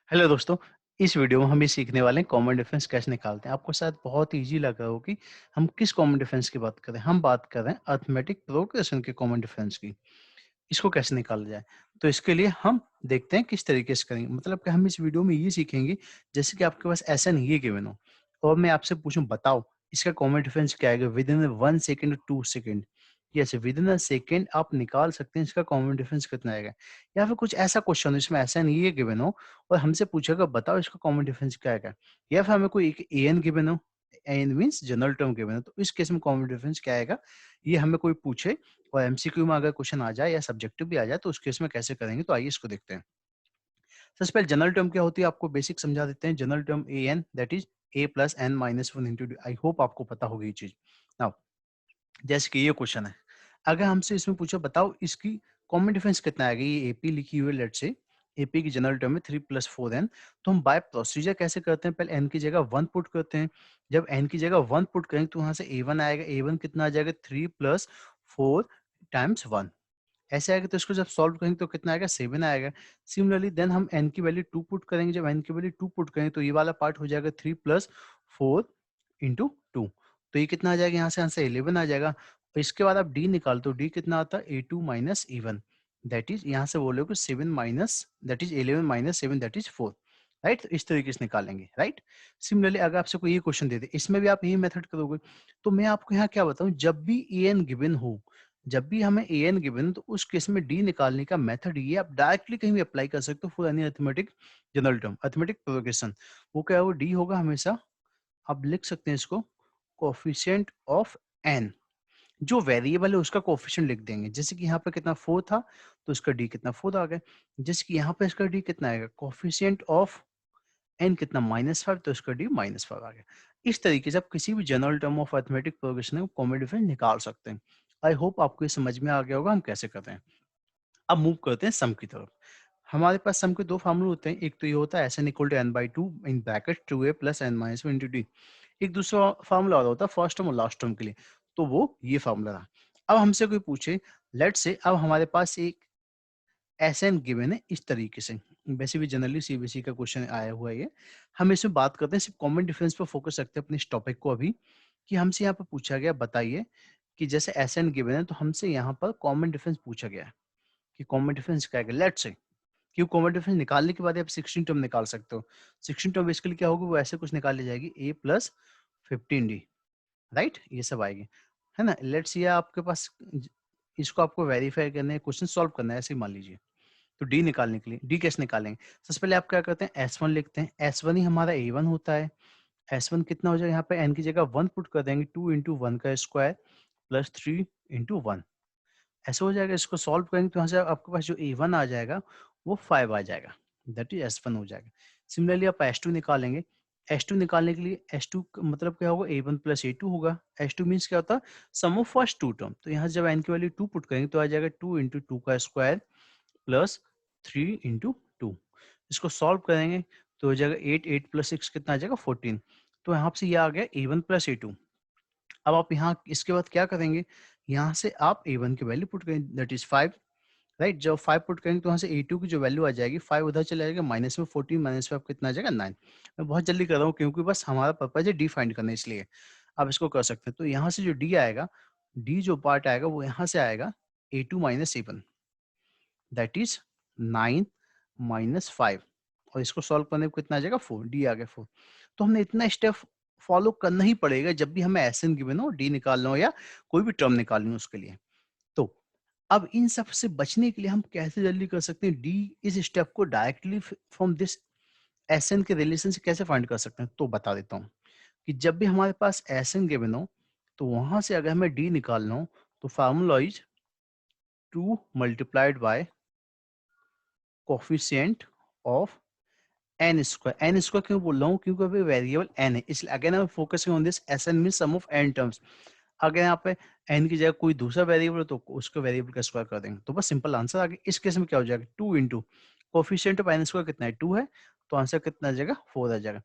Hello दोस्तों, इस video में हम ये सीखने वाले हैं कॉमन डिफरेंस कैसे निकालते हैं। आपको शायद बहुत ईज़ी लग रहा हो कि हम किस कॉमन डिफरेंस की बात कर रहे हैं। हम बात कर रहे हैं अरिथमेटिक प्रोग्रेशन के कॉमन डिफरेंस की। इसको कैसे निकाला जाए? तो इसके लिए हम देखते हैं किस तरीके से करेंगे। मतलब कि हम इस वीडियो में ये सीखेंगे जैसे कि आपके पास एसएन ये गिवन हो और मैं आपसे पूछूँ बताओ इसका कॉमन डिफरेंस क्या आएगा within 1 second 2 second. Yes, within a second आप निकाल सकते हैं इसका कॉमन डिफरेंस कितना आएगा। या फिर कुछ ऐसा क्वेश्चन हो जिसमें एसएन ये गिवन हो और हमसे पूछेगा बताओ इसका कॉमन डिफरेंस क्या आएगा। या फिर हमें कोई एक एएन गिवन हो, a n means general term given हो, तो इस केस में कॉमन डिफरेंस क्या आएगा ये हमें कोई पूछे और एमसीक्यू में अगर क्वेश्चन आ जाए या सब्जेक्टिव भी आ जाए तो उस केस में कैसे करेंगे, तो आइए इसको देखते हैं। सबसे पहले जनरल टर्म क्या होती है आपको बेसिक समझा देते हैं। General term a n that is a plus n minus one into d. I hope आपको पता होगी ये चीज। नाउ जैसे कि ये क्वेश्चन है, अगर हमसे इसमें पूछो बताओ इसकी कॉमन डिफरेंस कितना आएगा। ये एपी लिखी हुई है, लेट से एपी की जनरल टर्म है 3 + 4n। तो हम बाय प्रोसीजर कैसे करते हैं, पहले एन की जगह 1 पुट करते हैं। जब एन की जगह 1 पुट करेंगे तो वहां से ए1 आएगा। ए1 कितना आ जाएगा 3 + 4 टाइम्स 1। ऐसे आएगा तो इसको जब सॉल्व करेंगे तो कितना आएगा 7 आएगा। सिमिलरली देन हम n की वैल्यू 2 पुट करेंगे। जब n की वैल्यू 2 पुट करेंगे तो ये वाला पार्ट हो जाएगा 3 + 4 × 2। तो ये कितना आ जाएगा, यहाँ से आंसर 11 आ जाएगा। और इसके बाद आप d निकाल तो d कितना आता है a2 - a1 दैट इज यहाँ से बोलोगे 7 minus that is 11 - 7 that is 4। Right, तो इस तरीके से निकालेंगे। राइट, सिमिलरली अगर आपसे कोई ये क्वेश्चन दे दे इसमें भी आप यही मेथड करोगे। तो मैं आपको यहाँ क्या बताऊं, जब भी ए एन गिवन हो, जब भी हमें ए एन गिवन तो उस केस में डी निकालने का मेथड ये आप डायरेक्टली कहीं भी अप्लाई कर सकते हो for any arithmetic general term, arithmetic progression. वो क्या है, वो डी होगा हमेशा। आप लिख सकते हैं इसको कोफिशिएंट ऑफ एन। जो वेरिएबल है उसका कोफिशिएंट लिख देंगे। जैसे कि यहाँ पे कितना 4 था तो इसका डी कितना 4 आ गया। जैसे कि यहाँ पे इसका डी कितना आएगा, कोफिशिएंट ऑफ एन कितना -5 तो इसका डी -5 आ गया। इस तरीके से आप किसी भी general term of arithmetic progression को कॉमन डिफरेंस निकाल सकते हैं। आई होप आपको ये समझ में आ गया होगा हम कैसे करते हैं। अब मूव करते हैं सम की तरफ। हमारे पास सम के दो फार्मूले होते हैं। एक तो ये होता है Sn = n/2 in bracket 2a + n - 1 into D. एक दूसरा फार्मूला और होता है फर्स्ट टर्म और लास्ट टर्म के लिए, तो वो ये फार्मूला रहा। अब हमसे कोई पूछे, लेट्स से अब हमारे पास एक Sn गिवन है इस तरीके से। वैसे भी जनरली सीबीएसई का क्वेश्चन आया हुआ है ये। हम इसमें बात करते हैं सिर्फ कॉमन डिफरेंस पर फोकस रखते हैं अपने इस टॉपिक को अभी, कि हमसे यहाँ पर पूछा गया बताइए कि जैसे Sn गिवन है तो हमसे यहाँ पर कॉमन डिफरेंस पूछा गया है कि कॉमन डिफरेंस क्या है। लेट्स से क्यों कॉमन डिफरेंस निकालने के बाद आप 16 टर्म निकाल सकते हो। 16 टर्म बेसिकली क्या होगी, वो ऐसे कुछ निकाल ली जाएगी a + 15d। राइट, ये सब आएगी, है ना। लेट्स ये आपके पास इसको आपको वेरीफाई करना है, क्वेश्चन सॉल्व करना है, ऐसे ही मान लीजिए। तो डी निकालने के लिए डी कैसे निकालेंगे, सबसे पहले आप क्या करते हैं S1 लिखते हैं। S1 ही हमारा A1 होता है। S1 कितना हो जाएगा, यहाँ पे n की जगह 1 पुट कर देंगे। 2 × 1 का स्क्वायर प्लस 3 × 1 ऐसे हो जाएगा। इसको सॉल्व करेंगे तो यहाँ से आपके पास जो A1 आ जाएगा वो 5 आ जाएगा, दैट इज S1 हो जाएगा। सिमिलरली आप S2 निकालेंगे। S2 निकालने के लिए S2 का मतलब क्या होगा, A1 + A2 होगा। S2 मीन्स क्या होता है, सम ऑफ फर्स्ट टू टर्म। तो यहाँ जब n की वैल्यू 2 पुट करेंगे तो आ जाएगा 2 × 2 का स्क्वायर प्लस 3 × 2। इसको सॉल्व करेंगे तो हो जाएगा 8, 8 + 6 कितना आ जाएगा 14। तो यहाँ से ये आ गया A1 + A2। अब आप यहाँ इसके बाद क्या करेंगे, यहाँ से आप A1 की वैल्यू पुट करेंगे दैट इज 5। राइट, जब 5 पुट करेंगे तो यहाँ से A2 की जो वैल्यू आ जाएगी 5 उधर चला जाएगा, माइनस में 14 - 5 कितना आ जाएगा 9। मैं बहुत जल्दी कर रहा हूँ क्योंकि बस हमारा पर्पज है डी फाइंड करना, इसलिए आप इसको कर सकते हैं। तो यहाँ से जो डी आएगा, डी जो पार्ट आएगा वो यहाँ से आएगा A2 - A1 दैट इज 9 - 5 और इसको सॉल्व करने को कितना आ जाएगा 4, डी आ गया 4। तो हमने इतना स्टेप फॉलो करना ही पड़ेगा जब भी हमें एसएन गिवन हो, डी निकालना हो या कोई भी टर्म निकालनी हो उसके लिए। तो अब इन सब से बचने के लिए हम कैसे जल्दी कर सकते हैं डी, इस स्टेप को डायरेक्टली फ्रॉम दिस एसएन के रिलेशन से कैसे फाइंड कर सकते हैं, तो बता देता हूँ कि जब भी हमारे पास एसएन गिवन हो तो वहां से अगर हमें डी निकालना हो तो formula is 2 × coefficient of n square. N square क्यों बोल रहा हूँ, क्योंकि अभी वेरिएबल एन है, इसलिए again I am focusing on this. S n mean sum of n terms. अगर यहाँ पे एन की जगह कोई दूसरा वेरिएबल तो उसको वेरिएबल का स्क्वायर कर देंगे, तो बस सिंपल आंसर आ गया। इस केस में क्या हो जाएगा 2 × कोफिशिएंट ऑफ एन स्क्वायर कितना है 2 है, तो आंसर कितना आ जाएगा 4 आ जाएगा।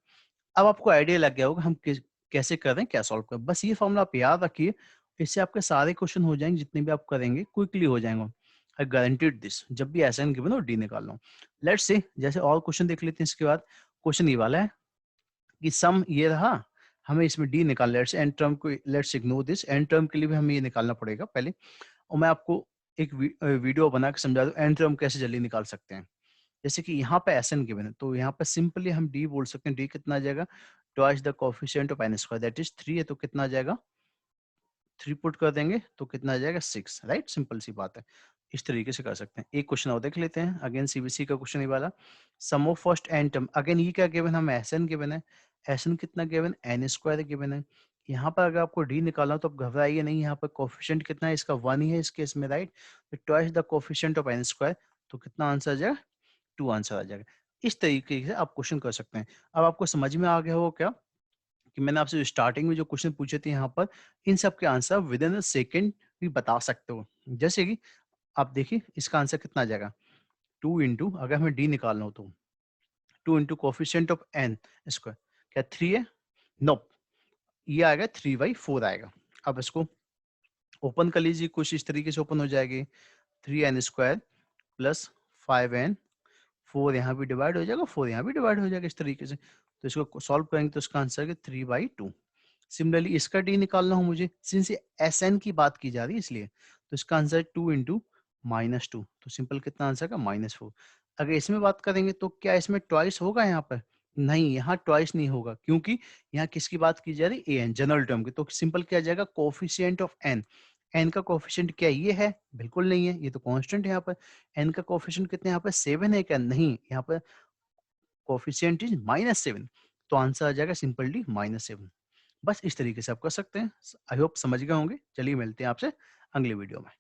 अब आपको आइडिया लग गया होगा हम कैसे कर रहे हैं, क्या सॉल्व करें। बस ये फॉर्मूला आप याद रखिए, इससे आपके सारे क्वेश्चन हो जाएंगे, जितने भी आप करेंगे क्विकली हो जाएंगे। आई गारंटीड दिस, जब भी एस एन गिवन हो डी निकालना हो। लेट्स से जैसे और क्वेश्चन देख लेते हैं। इसके बाद क्वेश्चन ये वाला है कि सम ये रहा, हमें इसमें डी निकालना, लेट्स एन टर्म को let's ignore this, n term के लिए भी हमें ये निकालना पड़ेगा पहले, और मैं आपको एक वीडियो बना के समझा दूं एन टर्म कैसे जल्दी निकाल सकते हैं। जैसे कि यहाँ पे एस एन गिवन है, तो यहाँ पे सिंपली हम डी बोल सकते हैं। डी कितना आ जाएगा, twice the coefficient of n square that is 3 है, तो कितना आ जाएगा 3 पुट कर देंगे तो कितना आ जाएगा 6, राइट, सिंपल सी बात है। इस तरीके से कर सकते हैं। एक क्वेश्चन और देख लेते हैं, अगेन सीबीसी का क्वेश्चन ये वाला, sum of first n term, again ये क्या गिवन, हम एस एन गिवन है, एस एन कितना गिवन, एन स्क्वायर गिवन है। यहाँ पर अगर आपको डी निकालना हो तो आप घबराइए नहीं, यहाँ पर कोफिशिएंट कितना है, इसका 1 ही है इस केस में, राइट, तो twice the coefficient of n square, तो कितना आंसर आ जाएगा 2 आंसर आ जाएगा। इस तरीके से आप क्वेश्चन कर सकते हैं। अब आपको समझ में आ गया हो क्या कि मैंने आपसे स्टार्टिंग में जो क्वेश्चन पूछे थे यहाँ पर, इन सब के answer with in a second भी बता सकते हो। जैसे कि आप देखिए इसका आंसर कितना आ जाएगा, 2 इंटू, अगर हमें डी निकालना हो तो 2 into coefficient of n square, क्या 3 है, नो, ये आएगा 3/4 आएगा। अब इसको ओपन कर लीजिए, कुछ इस तरीके से ओपन हो जाएगी, 3n स्क्वायर प्लस 5n, 4 यहाँ भी डिवाइड हो जाएगा, 4 यहाँ भी डिवाइड हो जाएगा इस तरीके से। तो इसको सॉल्व करेंगे तो इसका आंसर है 3/2। सिमिलरली इसका डी निकालना हो मुझे, सिंस ये एस एन की बात की जा रही है इसलिए, तो इसका आंसर 2 इंटू -2, तो सिंपल कितना आंसर का -4। अगर इसमें बात करेंगे तो क्या इसमें ट्वाइस होगा यहाँ पर, नहीं, यहाँ ट्वाइस नहीं होगा, क्योंकि यहाँ किसकी बात की जा रही है, ए एन, जनरल टर्म की। तो सिंपल क्या आ जाएगा, कोफिशिएंट ऑफ एन, एन का कोफिशिएंट क्या ये है, बिल्कुल नहीं है, ये तो कांस्टेंट है। यहाँ पर एन का कोफिशिएंट कितने, यहाँ पर 7 है क्या, नहीं, यहाँ पर कोफिशिएंट इज -7, तो आंसर आ जाएगा सिंपल डी -7। बस इस तरीके से आप कर सकते हैं। आई होप समझ गए होंगे। चलिए मिलते हैं आपसे अगले वीडियो में।